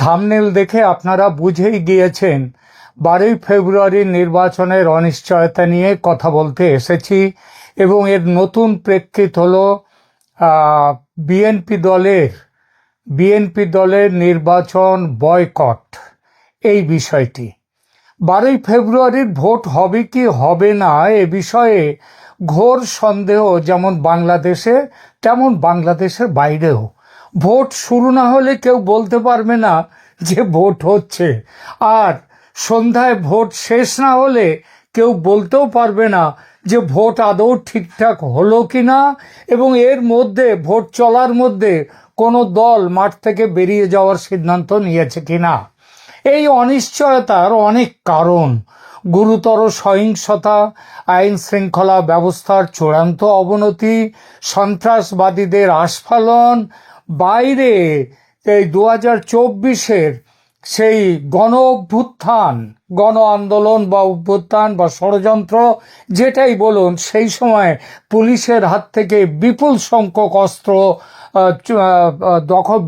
Thumbnail দেখে আপনারা বুঝেই গিয়েছেন 12ই ফেব্রুয়ারির নির্বাচনের অনিশ্চয়তা নিয়ে কথা বলতে এসেছি এবং এর নতুন প্রেক্ষিত হলো বিএনপি দলের নির্বাচন বয়কট এই বিষয়টি। 12ই ফেব্রুয়ারির ভোট হবে কি হবে না এ বিষয়ে ঘোর সন্দেহ যেমন বাংলাদেশে তেমন বাংলাদেশের বাইরেও। ভোট শুরু না হলে কেউ বলতে পারবে না যে ভোট হচ্ছে, আর সন্ধ্যায় ভোট শেষ না হলে কেউ বলতেও পারবে না যে ভোট আদৌ ঠিকঠাক হলো কি না, এবং এর মধ্যে ভোট চলার মধ্যে কোনো দল মাঠ থেকে বেরিয়ে যাওয়ার সিদ্ধান্ত নিয়েছে কিনা। এই অনিশ্চয়তার অনেক কারণ: গুরুতর সহিংসতা, আইন শৃঙ্খলা ব্যবস্থার চূড়ান্ত অবনতি, সন্ত্রাসবাদীদের আস্ফালন, বাইরে এই 2024-এর সেই গণ আন্দোলন বা অভ্যুত্থান বা ষড়যন্ত্র যেটাই বলুন, সেই সময় পুলিশের হাত থেকে বিপুল সংখ্যক অস্ত্র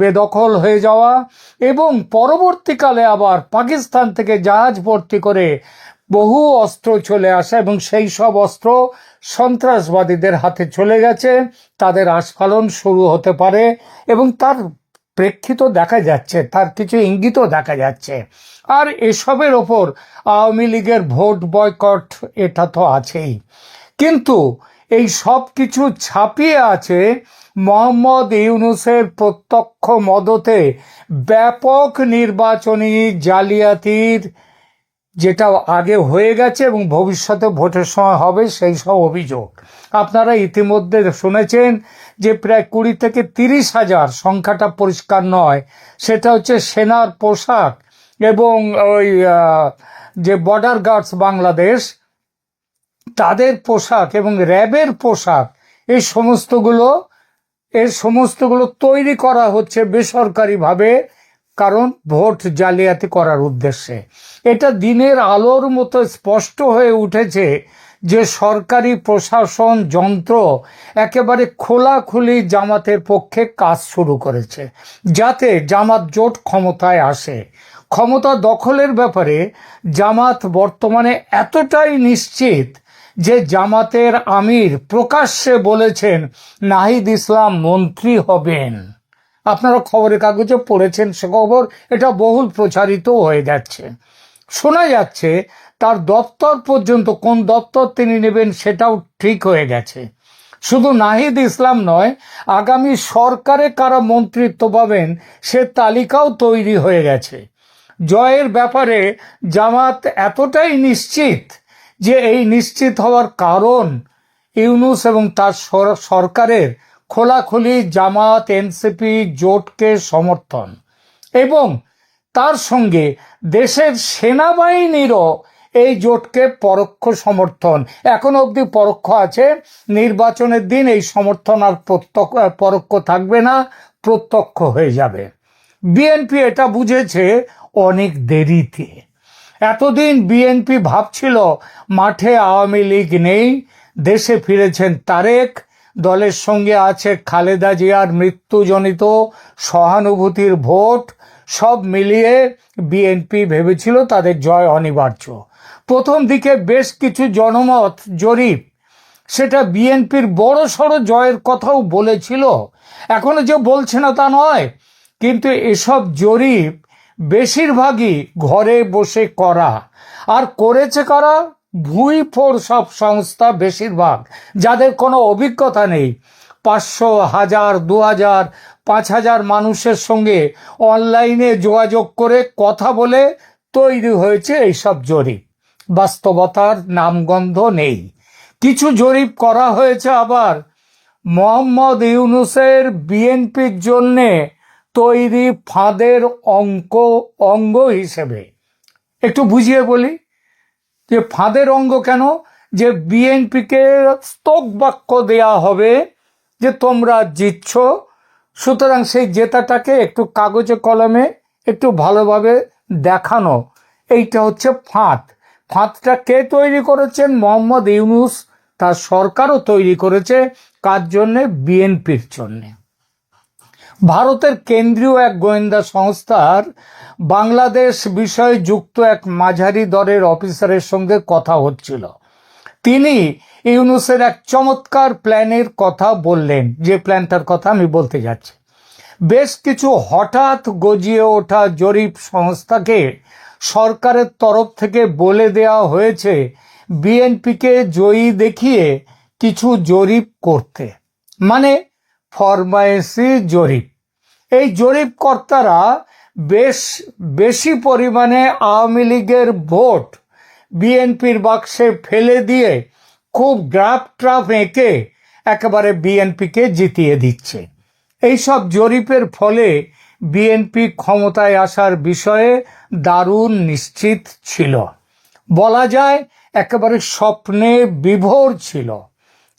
বেদখল হয়ে যাওয়া, এবং পরবর্তীকালে আবার পাকিস্তান থেকে জাহাজ ভর্তি করে বহু অস্ত্র চলে আসে এবং সেই সব অস্ত্র সন্ত্রাসবাদীদের হাতে চলে গেছে, তাদের আস্ফালন শুরু হতে পারে এবং তার প্রেক্ষিত দেখা যাচ্ছে, তার কিছু ইঙ্গিতও দেখা যাচ্ছে। আর এসবের ওপর আওয়ামী লীগের ভোট বয়কট এটা তো আছেই, কিন্তু এই সব কিছু ছাপিয়ে আছে মোহাম্মদ ইউনূসের প্রত্যক্ষ মদতে ব্যাপক নির্বাচনী জালিয়াতির, যেটা আগে হয়ে গেছে এবং ভবিষ্যতে ভোটের সময় হবে, সেই সব অভিযোগ। আপনারা ইতিমধ্যে শুনেছেন যে প্রায় 20 থেকে 30 হাজার, সংখ্যাটা পরিষ্কার নয়, সেটা হচ্ছে সেনার পোশাক এবং ওই যে বর্ডার গার্ডস বাংলাদেশ তাদের পোশাক এবং র্যাবের পোশাক, এই সমস্তগুলো তৈরি করা হচ্ছে বেসরকারিভাবে, কারণ ভোট জালিয়াতি করার উদ্দেশ্যে। এটা দিনের আলোর মতো স্পষ্ট হয়ে উঠেছে যে সরকারি প্রশাসন যন্ত্র একেবারে খোলাখুলি জামাতের পক্ষে কাজ শুরু করেছে, যাতে জামাত জোট ক্ষমতায় আসে। ক্ষমতা দখলের ব্যাপারে জামাত বর্তমানে এতটাই নিশ্চিত যে জামাতের আমির প্রকাশ্যে বলেছেন নাহিদ ইসলাম মন্ত্রী হবেন। আপনারা খবরের কাগজে পড়েছেন সে খবর, এটা বহুল প্রচারিত হয়ে যাচ্ছে। শোনা যাচ্ছে তার দপ্তর পর্যন্ত, কোন দপ্তর তিনি নেবেন সেটাও ঠিক হয়ে গেছে। শুধু নাহিদ ইসলাম নয়, আগামী সরকারে কারা মন্ত্রিত্ব পাবেন সে তালিকাও তৈরি হয়ে গেছে। জয়ের ব্যাপারে জামাত এতটাই নিশ্চিত যে এই নিশ্চিত হওয়ার কারণ ইউনূস এবং তার সরকারের খোলাখুলি জামাত এনসিপি জোটকে সমর্থন, এবং তার সঙ্গে দেশের সেনাবাহিনীরও এই জোটকে পরোক্ষ সমর্থন। এখন অবধি পরোক্ষ আছে, নির্বাচনের দিন এই সমর্থন আর পরোক্ষ থাকবে না, প্রত্যক্ষ হয়ে যাবে। বিএনপি এটা বুঝেছে অনেক দেরিতে। এতদিন বিএনপি ভাবছিল মাঠে আওয়ামী লীগ নেই, দেশে ফিরেছেন তারেক, দলের সঙ্গে আছে খালেদা জিয়ার মৃত্যুজনিত সহানুভূতির ভোট, সব মিলিয়ে বিএনপি ভেবেছিল তাদের জয় অনিবার্য। প্রথম দিকে বেশ কিছু জনমত জরিপ সেটা বিএনপির বড়সড় জয়ের কথাও বলেছিল, এখনো যে বলছে না তা নয়, কিন্তু এসব জরিপ বেশিরভাগই ঘরে বসে করা, আর করেছে কারা? ভুঁইফোড় সব সংস্থা, বেশিরভাগ যাদের কোনো অভিজ্ঞতা নেই। 500, 1000, 2000, 5000 মানুষের সঙ্গে অনলাইনে যোগাযোগ করে কথা বলে তৈরি হয়েছে এইসব জরিপ। বাস্তবতার নামগন্ধ নেই। কিছু জরিপ করা হয়েছে আবার মোহাম্মদ ইউনূসের বিএনপির জন্যে তৈরি ফাঁদের অঙ্গ হিসেবে। একটু বুঝিয়ে বলি যে ফাঁদের অঙ্গ কেন, যে বিএনপিকে স্তক বাক্য দেয়া হবে যে তোমরা জিতছ, সুতরাং সেই জেতাটাকে একটু কাগজে কলমে একটু ভালোভাবে দেখানো, এইটা হচ্ছে ফাঁদ। ফাঁদটা কে তৈরি করেছেন? মোহাম্মদ ইউনূস, তার সরকারও তৈরি করেছে। কার জন্যে? বিএনপির জন্যে। ভারতের কেন্দ্রীয় এক গোয়েন্দা সংস্থার বাংলাদেশ বিষয়ে যুক্ত এক মাঝারি দরের অফিসারের সঙ্গে কথা হচ্ছিল। তিনি ইউনূসের এক চমৎকার প্ল্যানের কথা বললেন, যে প্ল্যানটার কথা আমি বলতে যাচ্ছি। বেশ কিছু হঠাৎ গজিয়ে ওঠা জরিপ সংস্থাকে সরকারের তরফ থেকে বলে দেওয়া হয়েছে বিএনপিকে জয়ী দেখিয়ে কিছু জরিপ করতে, মানে ফরমায়েশি জরিপ। এই জরিপকর্তারা বেশি পরিমাণে আওয়ামী লীগের ভোট বিএনপির বাক্সে ফেলে দিয়ে খুব গ্রাফ ট্রাফ এঁকে একেবারে বিএনপিকে জিতিয়ে দিচ্ছে। এইসব জরিপের ফলে বিএনপি ক্ষমতায় আসার বিষয়ে দারুণ নিশ্চিত ছিল, বলা যায় একেবারে স্বপ্নে বিভোর ছিল।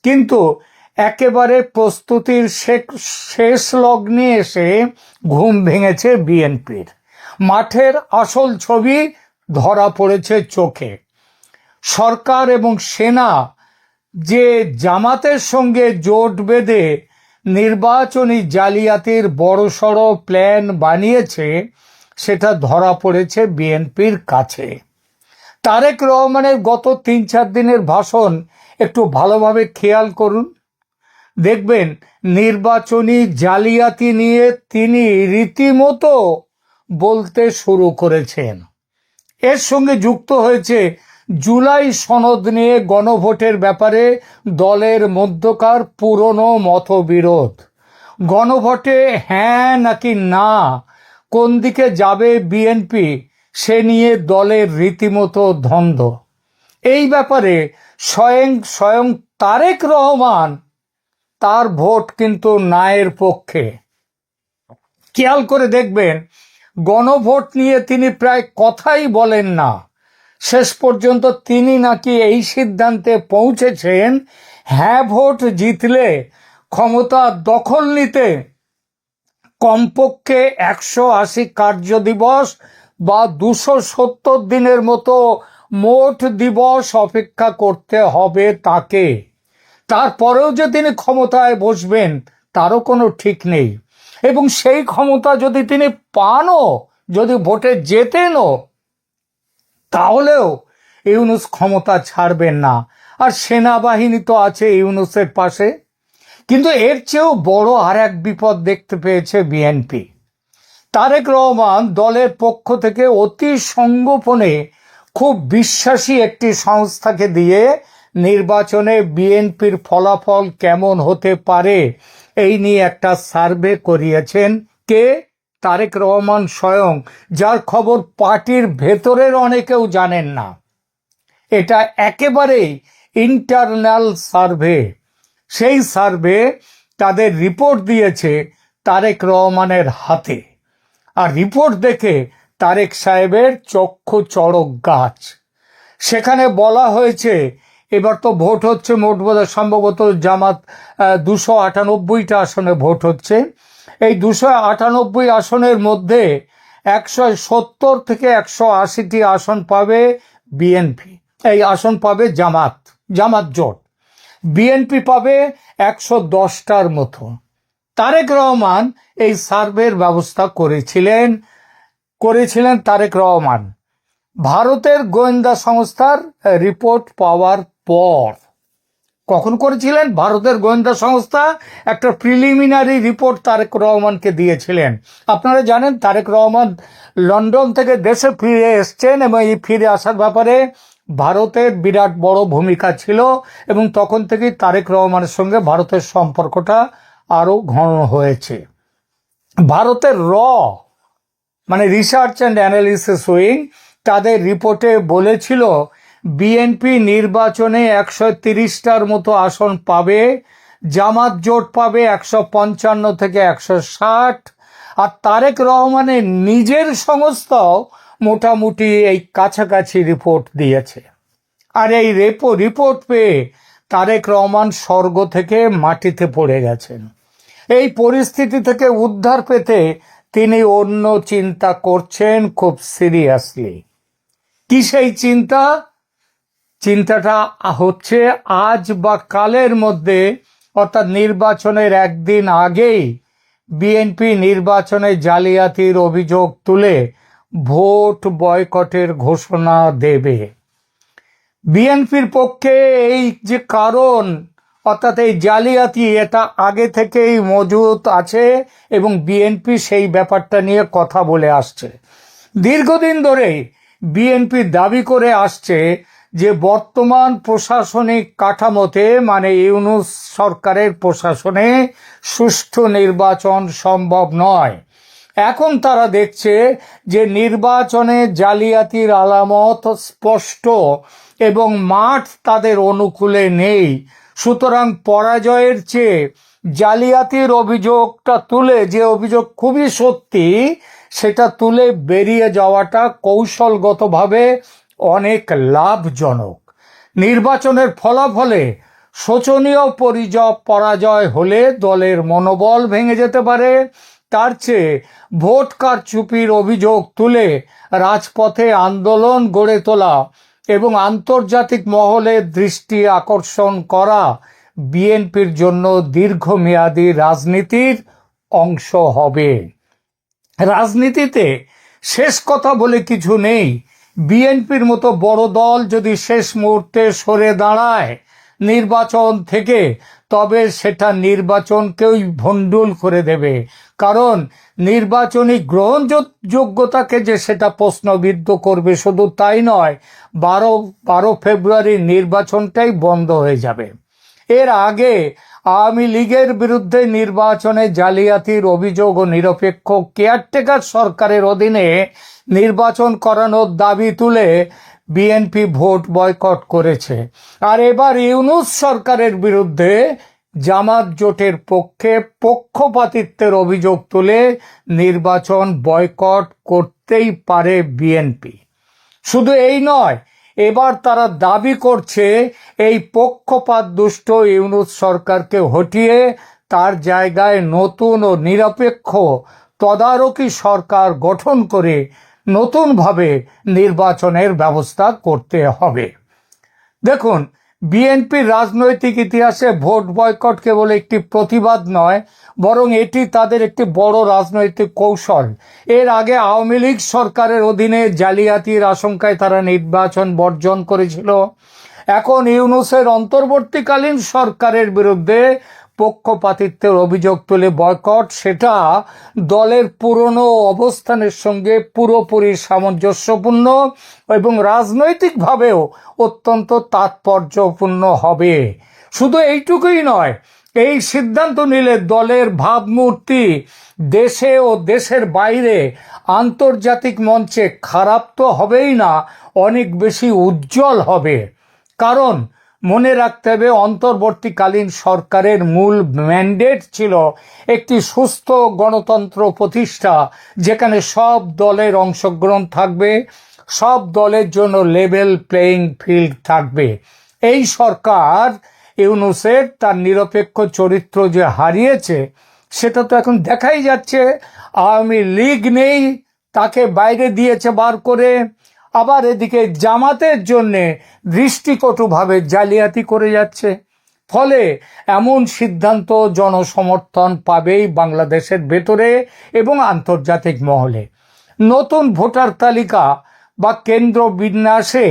কিন্তু একেবারে প্রস্তুতির শেষ লগ্নে এসে ঘুম ভেঙেছে বিএনপির। মাঠের আসল ছবি ধরা পড়েছে চোখে। সরকার এবং সেনা যে জামাতের সঙ্গে জোট বেঁধে নির্বাচনী জালিয়াতির বড়সড় প্ল্যান বানিয়েছে, সেটা ধরা পড়েছে বিএনপির কাছে। তারেক রহমানের গত ৩-৪ দিনের ভাষণ একটু ভালোভাবে খেয়াল করুন, দেখবেন নির্বাচনী জালিয়াতি নিয়ে তিনি রীতিমতো বলতে শুরু করেছেন। এর সঙ্গে যুক্ত হয়েছে জুলাই সনদ নিয়ে গণভোটের ব্যাপারে দলের মধ্যকার পুরনো মতবিরোধ। গণভোটে হ্যাঁ নাকি না, কোন দিকে যাবে বিএনপি, সে নিয়ে দলের রীতিমতো দ্বন্দ্ব। এই ব্যাপারে স্বয়ং তারেক রহমান তার ভোট কিন্তু নায়ের পক্ষে। খেয়াল করে দেখবেন গণভোট নিয়ে তিনি প্রায় কথাই বলেন না। শেষ পর্যন্ত তিনি নাকি এই সিদ্ধান্তে পৌঁছেছেন, হ্যাঁ ভোট জিতলে ক্ষমতা দখল নিতে কমপক্ষে 180 কার্যদিবস বা 270 দিনের মতো মোট দিবস অপেক্ষা করতে হবে তাকে। তারপরেও যে তিনি ক্ষমতায় বসবেন তারও কোনো ঠিক নেই, এবং সেই ক্ষমতা যদি তিনি পানও, যদি ভোটে জেতেনও, তাহলেও ইউনূস ক্ষমতা ছাড়বেন না। আর সেনাবাহিনী তো আছে ইউনূসের পাশে। কিন্তু এর চেয়েও বড় আর এক বিপদ দেখতে পেয়েছে বিএনপি। তারেক রহমান দলের পক্ষ থেকে অতি সঙ্গোপনে খুব বিশ্বাসী একটি সংস্থাকে দিয়ে নির্বাচনে বিএনপির ফলাফল কেমন হতে পারে এই নিয়ে একটা সার্ভে করিয়েছেন। কে? তারেক রহমান স্বয়ং, যার খবর পার্টির ভেতরের অনেকেও জানেন না। এটা একেবারেই ইন্টারনাল সার্ভে। সেই সার্ভে তাদের রিপোর্ট দিয়েছে তারেক রহমানের হাতে। আর রিপোর্ট দেখে তারেক সাহেবের চক্ষু চড়ক গাছ। সেখানে বলা হয়েছে এবার তো ভোট হচ্ছে, মোট বোধহয় সম্ভবত জামাত 298টা আসনে ভোট হচ্ছে। এই 298 আসনের মধ্যে 170 থেকে 180টি আসন পাবে বিএনপি, এই আসন পাবে জামাত জোট। বিএনপি পাবে 110টার মতো। তারেক রহমান এই সার্ভের ব্যবস্থা করেছিলেন তারেক রহমান ভারতের গোয়েন্দা সংস্থার রিপোর্ট পাওয়ার পর। কখন করেছিলেন? ভারতের গোয়েন্দা সংস্থা একটা প্রিলিমিনারি রিপোর্ট তারেক রহমানকে দিয়েছিলেন। আপনারা জানেন তারেক রহমান লন্ডন থেকে দেশে ফিরে এসছেন, এবং এই ফিরে আসার ব্যাপারে ভারতের বিরাট বড় ভূমিকা ছিল, এবং তখন থেকেই তারেক রহমানের সঙ্গে ভারতের সম্পর্কটা আরও ঘন হয়েছে। ভারতের মানে রিসার্চ অ্যান্ড অ্যানালিসিস উইং তাদের রিপোর্টে বলেছিল বিএনপি নির্বাচনে 130টার মতো আসন পাবে, জামাত জোট পাবে 155 থেকে 160, আর তারেক রহমানের নিজের সংস্থাও মোটামুটি এই কাছাকাছি রিপোর্ট দিয়েছে। আর এই রিপোর্ট পেয়ে তারেক রহমান স্বর্গ থেকে মাটিতে পড়ে গেছেন। এই পরিস্থিতি থেকে উদ্ধার পেতে তিনি অন্য চিন্তা করছেন খুব সিরিয়াসলি। কি সেই চিন্তাটা হচ্ছে আজ বা কালের মধ্যে, অর্থাৎ নির্বাচনের একদিন আগেই বিএনপি নির্বাচনে জালিয়াতির অভিযোগ তুলে ভোট বয়কটের ঘোষণা দেবে। বিএনপির পক্ষে এই যে কারণ, অর্থাৎ এই জালিয়াতি, এটা আগে থেকেই মজুত আছে এবং বিএনপি সেই ব্যাপারটা নিয়ে কথা বলে আসছে। দীর্ঘদিন ধরেই বিএনপি দাবি করে আসছে যে বর্তমান প্রশাসনিক কাঠামোতে, মানে ইউনূস সরকারের প্রশাসনে সুষ্ঠু নির্বাচন সম্ভব নয়। এখন তারা দেখছে যে নির্বাচনে জালিয়াতির আলামত স্পষ্ট এবং মাঠ তাদের অনুকূলে নেই। সুতরাং পরাজয়ের চেয়ে জালিয়াতির অভিযোগটা তুলে, যে অভিযোগ খুবই সত্যি, সেটা তুলে বেরিয়ে যাওয়াটা কৌশলগতভাবে অনেক লাভজনক। নির্বাচনের ফলাফলে শোচনীয় পরাজয় হলে দলের মনোবল ভেঙে যেতে পারে। তার চেয়ে ভোট কারচুপির অভিযোগ তুলে রাজপথে আন্দোলন গড়ে তোলা এবং আন্তর্জাতিক মহলের দৃষ্টি আকর্ষণ করা বিএনপির জন্য দীর্ঘমেয়াদী রাজনীতির অংশ হবে। রাজনীতিতে শেষ কথা বলে কিছু নেই। বিএনপির মতো বড় দল যদি শেষ মুহূর্তে সরে দাঁড়ায় নির্বাচন থেকে, তবে সেটা নির্বাচনকেই ভণ্ডুল করে দেবে। কারণ নির্বাচনী গ্রহণযোগ্যতাকে যে সেটা প্রশ্নবিদ্ধ করবে, শুধু তাই নয়, 12 ফেব্রুয়ারির নির্বাচনটাই বন্ধ হয়ে যাবে। এর আগে আওয়ামী লীগের বিরুদ্ধে নির্বাচনে জালিয়াতির অভিযোগ ও নিরপেক্ষ কেয়ারটেকার সরকারের অধীনে নির্বাচন করানোর দাবি তুলে বিএনপি ভোট বয়কট করেছে। আর এবার ইউনূস সরকারের বিরুদ্ধে জামাত জোটের পক্ষে পক্ষপাতিত্বের অভিযোগ তুলে নির্বাচন বয়কট করতেই পারে বিএনপি। শুধু এই নয়, এবার তারা দাবি করছে এই পক্ষপাত দুষ্ট ইউনূস সরকারকে হটিয়ে তার জায়গায় নতুন ও নিরপেক্ষ তদারকি সরকার গঠন করে নতুনভাবে নির্বাচনের ব্যবস্থা করতে হবে। দেখুন, বিএনপির রাজনৈতিক ইতিহাসে ভোট বয়কট কেবল একটি প্রতিবাদ নয়, বরং এটি তাদের একটি বড় রাজনৈতিক কৌশল। এর আগে আওয়ামী লীগ সরকারের অধীনে জালিয়াতির আশঙ্কায় তারা নির্বাচন বর্জন করেছিল। এখন ইউনূসের অন্তর্বর্তীকালীন সরকারের বিরুদ্ধে পক্ষপাতিত্বের অভিযোগ তুলে বয়কট, সেটা দলের পুরনো অবস্থানের সঙ্গে পুরোপুরি সামঞ্জস্যপূর্ণ এবং রাজনৈতিকভাবেও অত্যন্ত তাৎপর্যপূর্ণ হবে। শুধু এইটুকুই নয়, এই সিদ্ধান্ত নিলে দলের ভাবমূর্তি দেশে ও দেশের বাইরে আন্তর্জাতিক মঞ্চে খারাপ তো হবেই না, অনেক বেশি উজ্জ্বল হবে। কারণ মনে রাখতে হবে, অন্তর্বর্তীকালীন সরকারের মূল ম্যান্ডেট ছিল একটি সুস্থ গণতন্ত্র প্রতিষ্ঠা, যেখানে সব দলের অংশগ্রহণ থাকবে, সব দলের জন্য লেভেল প্লেয়িং ফিল্ড থাকবে। এই সরকার ইউনূসের তার নিরপেক্ষ চরিত্র যে হারিয়েছে, সেটা তো এখন দেখাই যাচ্ছে। আওয়ামী লীগ নেই, তাকে বাইরে দিয়েছে বার করে। আবার এদিকে জামাতের জন্যে দৃষ্টিকটুভাবে জালিয়াতি করে যাচ্ছে। ফলে এমন সিদ্ধান্ত জনসমর্থন পাবেই বাংলাদেশের ভেতরে এবং আন্তর্জাতিক মহলে। নতুন ভোটার তালিকা বা কেন্দ্র বিন্যাসে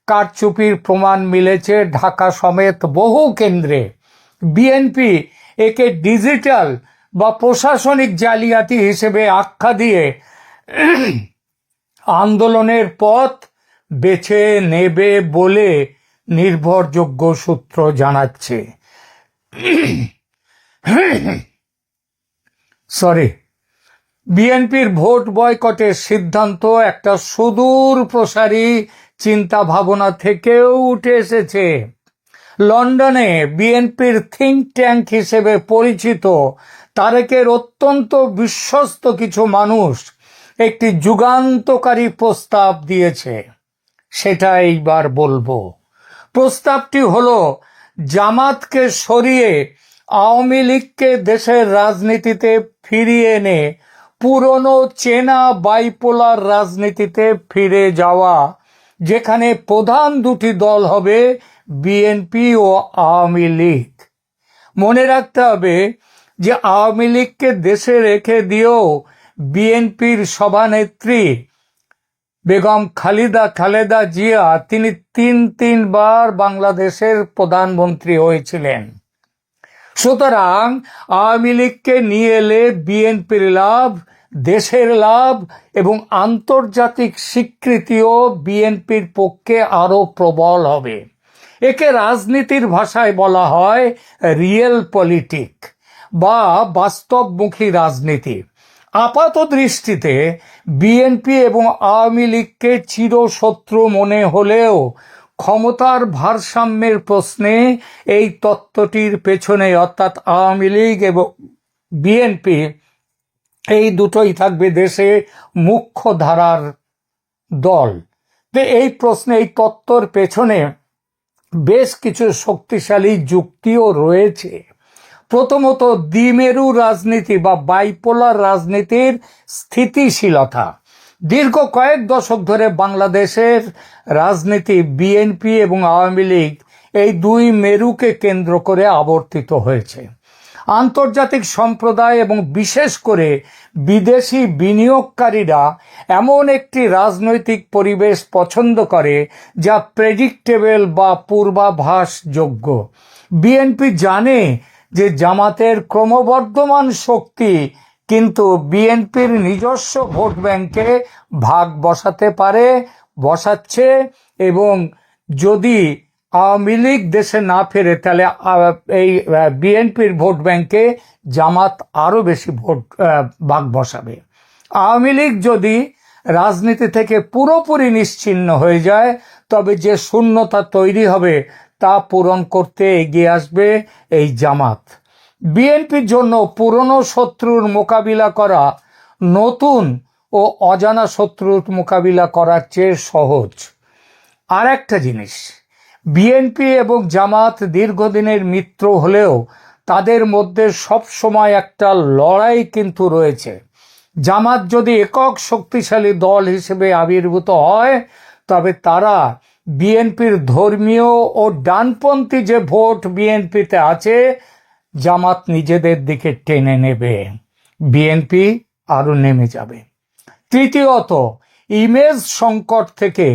কারচুপির প্রমাণ মিলেছে ঢাকা সমেত বহু কেন্দ্রে। বিএনপি একে ডিজিটাল বা প্রশাসনিক জালিয়াতি হিসেবে আখ্যা দিয়ে আন্দোলনের পথ বেছে নেবে বলে নির্ভরযোগ্য সূত্র জানাচ্ছে। বিএনপির ভোট বয়কটের সিদ্ধান্ত একটা সুদূর প্রসারী চিন্তা ভাবনা থেকেও উঠে এসেছে। লন্ডনে বিএনপির থিঙ্ক ট্যাঙ্ক হিসেবে পরিচিত তারেকের অত্যন্ত বিশ্বস্ত কিছু মানুষ একটি যুগান্তকারী প্রস্তাব দিয়েছে, সেটা এইবার বলবো। প্রস্তাবটি হলো জামাতকে সরিয়ে আওয়ামী লীগকে দেশের রাজনীতিতে ফিরিয়ে এনে পুরনো চেনা বাইপোলার রাজনীতিতে ফিরে যাওয়া, যেখানে প্রধান দুটি দল হবে বিএনপি ও আওয়ামী লীগ। মনে রাখতে হবে, যে আওয়ামী লীগকে দেশে রেখে দিয়েও বিএনপির সভানেত্রী বেগম খালেদা জিয়া তিনি তিনবার বাংলাদেশের প্রধানমন্ত্রী হয়েছিলেন। সুতরাং আওয়ামী লীগকে নিয়ে এলে বিএনপির লাভ, দেশের লাভ এবং আন্তর্জাতিক স্বীকৃতিও বিএনপির পক্ষে আরো প্রবল হবে। একে রাজনীতির ভাষায় বলা হয় রিয়েল পলিটিক বা বাস্তবমুখী রাজনীতি। আপাত দৃষ্টিতে বিএনপি এবং আওয়ামী লীগকে চিরশত্রু মনে হলেও ক্ষমতার ভারসাম্যের প্রশ্নে এই তত্ত্বটির পেছনে, অর্থাৎ আওয়ামী লীগ এবং বিএনপি এই দুটোই থাকবে দেশে মুখ্য ধারার দল। এই প্রশ্নে, এই তত্ত্বর পেছনে বেশ কিছু শক্তিশালী যুক্তিও রয়েছে। প্রথমত, দ্বিমেরু রাজনীতি বা বাইপোলার রাজনীতির স্থিতিশীলতা। দীর্ঘ কয়েক দশক ধরে বাংলাদেশের রাজনীতি বিএনপি এবং আওয়ামী লীগ এই দুই মেরুকে কেন্দ্র করে আবর্তিত হয়েছে। আন্তর্জাতিক সম্প্রদায় এবং বিশেষ করে বিদেশি বিনিয়োগকারীরা এমন একটি রাজনৈতিক পরিবেশ পছন্দ করে যা প্রেডিক্টেবল বা পূর্বাভাসযোগ্য। বিএনপি জানে যে জামাতের ক্রমবর্ধমান শক্তি কিন্তু বিএনপির নিজস্ব ভোট ব্যাংকে ভাগ বসাতে পারে, বসাচ্ছে, এবং যদি আওয়ামী লীগ দেশে না ফেরে তাহলে এই বিএনপির ভোট ব্যাংকে জামাত আরো বেশি ভোট ভাগ বসাবে। আওয়ামী লীগ যদি রাজনীতি থেকে পুরোপুরি নিশ্চিহ্ন হয়ে যায় তবে যে শূন্যতা তৈরি হবে তা পূরণ করতে এগিয়ে আসবে এই জামাত। বিএনপির জন্য পুরনো শত্রুর মোকাবিলা করা নতুন ও অজানা শত্রুর মোকাবিলা করার চেয়ে সহজ। আর একটা জিনিস, বিএনপি এবং জামাত দীর্ঘদিনের মিত্র হলেও তাদের মধ্যে সব সময় একটা লড়াই কিন্তু রয়েছে। জামাত যদি একক শক্তিশালী দল হিসেবে আবির্ভূত হয় তবে তারা বিএনপির ধর্মীয় ও ডানপন্থী যে ভোট বিএনপিতে আছে জামাত নিজেদের দিকে টেনে নেবে, বিএনপি আরো নেমে যাবে। তৃতীয়ত, ইমেজ সংকট থেকে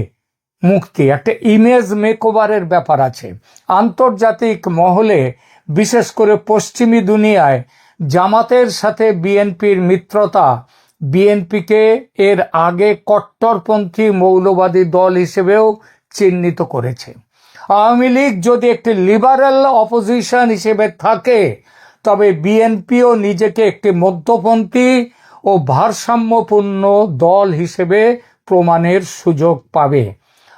মুক্তি। একটা ইমেজ মেকওভারের ব্যাপার আছে। আন্তর্জাতিক মহলে, বিশেষ করে পশ্চিমী দুনিয়ায় জামাতের সাথে বিএনপির মিত্রতা বিএনপিকে এর আগে কট্টরপন্থী মৌলবাদী দল হিসেবেও চিহ্নিত করেছে। আওয়ামী লীগ যদি একটি লিবারেল অপোজিশন হিসেবে থাকে তবে বিএনপিও নিজেকে একটি মধ্যপন্থী ও ভারসাম্যপূর্ণ দল হিসেবে প্রমাণের সুযোগ পাবে।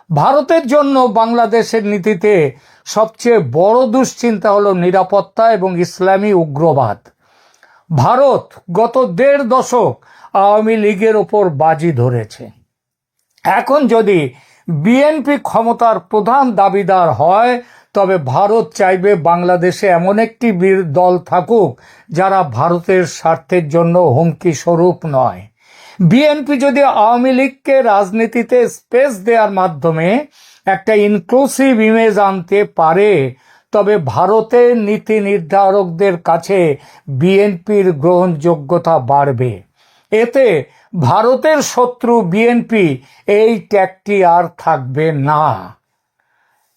ভারতের জন্য বাংলাদেশের নীতিতে সবচেয়ে বড় দুশ্চিন্তা হলো নিরাপত্তা এবং ইসলামী উগ্রবাদ। ভারত গত ১.৫ দশক আওয়ামী লীগের ওপর বাজি ধরেছে। এখন যদি বিএনপি ক্ষমতার প্রধান দাবিদার হয় তবে ভারত চাইবে বাংলাদেশে এমন একটি দল থাকুক যারা ভারতের স্বার্থের জন্য হুমকি স্বরূপ নয়। বিএনপি যদি আওয়ামী লীগকে রাজনীতিতে স্পেস দেওয়ার মাধ্যমে একটা ইনক্লুসিভ ইমেজ আনতে পারে তবে ভারতের নীতি নির্ধারকদের কাছে বিএনপির গ্রহণযোগ্যতা বাড়বে। এতে ভারতের শত্রু বিএনপি এই ট্যাগটি আর থাকবে না।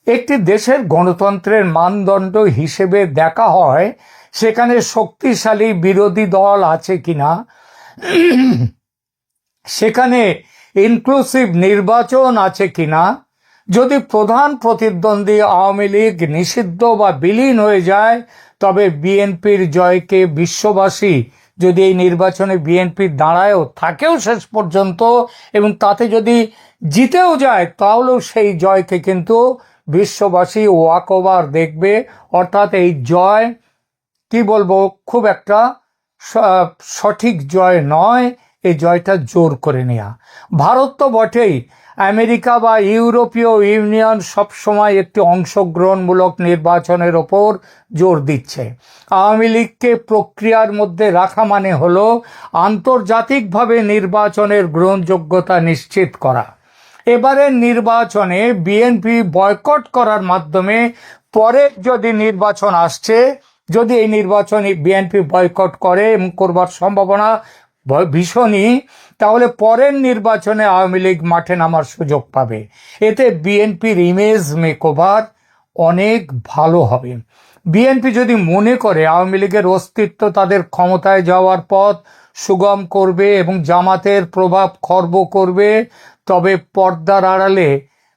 একটি দেশের গণতন্ত্রের মানদণ্ড হিসেবে দেখা হয় সেখানে শক্তিশালী বিরোধী দল আছে কিনা, সেখানে ইনক্লুসিভ নির্বাচন আছে কিনা। যদি প্রধান প্রতিদ্বন্দ্বী আওয়ামী লীগ নিষিদ্ধ বা বিলীন হয়ে যায় তবে বিএনপির জয়কে বিশ্ববাসী, যদি এই নির্বাচনে বিএনপি দাঁড়ায়ও থাকেও শেষ পর্যন্ত এবং তাতে যদি জিতেও যায় তাহলেও সেই জয়কে কিন্তু বিশ্ববাসী ওয়াকওভার দেখবে। অর্থাৎ এই জয় কি বলবো, খুব একটা সঠিক জয় নয়, এই জয়টা জোর করে নেওয়া। ভারত তো বটেই, আমেরিকা বা ইউরোপীয় ইউনিয়ন সবসময় একটি অংশগ্রহণমূলক নির্বাচনের ওপর জোর দিচ্ছে। আওয়ামী লীগকে প্রক্রিয়ার মধ্যে রাখা মানে হলো আন্তর্জাতিকভাবে নির্বাচনের গ্রহণযোগ্যতা নিশ্চিত করা। এবারের নির্বাচনে বিএনপি বয়কট করার মাধ্যমে পরে যদি নির্বাচন আসছে যদি এই নির্বাচনে বিএনপি বয়কট করে এবং করবার সম্ভাবনা ভীষণই, তাহলে পরের নির্বাচনে আওয়ামী লীগ মাঠে নামার সুযোগ পাবে। এতে বিএনপির ইমেজ মেকওভার অনেক ভালো হবে। বিএনপি যদি মনে করে আওয়ামী লীগের অস্তিত্ব তাদের ক্ষমতায় যাওয়ার পথ সুগম করবে এবং জামাতের প্রভাব খর্ব করবে, তবে পর্দার আড়ালে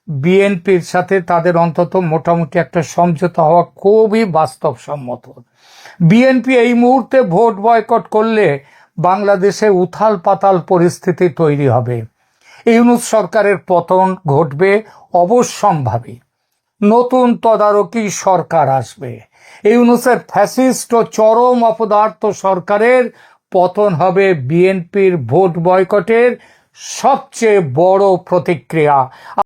বিএনপির সাথে তাদের অন্তত মোটামুটি একটা সমঝোতা হওয়া খুবই বাস্তবসম্মত। বিএনপি এই মুহূর্তে ভোট বয়কট করলে বাংলাদেশে উথাল পাতাল পরিস্থিতি তৈরি হবে। ইউনূস সরকারের পতন ঘটবে অবশ্যম্ভাবী। নতুন তদারকি সরকার আসবে। ইউনূসের ফ্যাসিস্ট ও চরম অপদার্থ সরকারের পতন হবে বিএনপির ভোট বয়কটের সবচেয়ে বড় প্রতিক্রিয়া।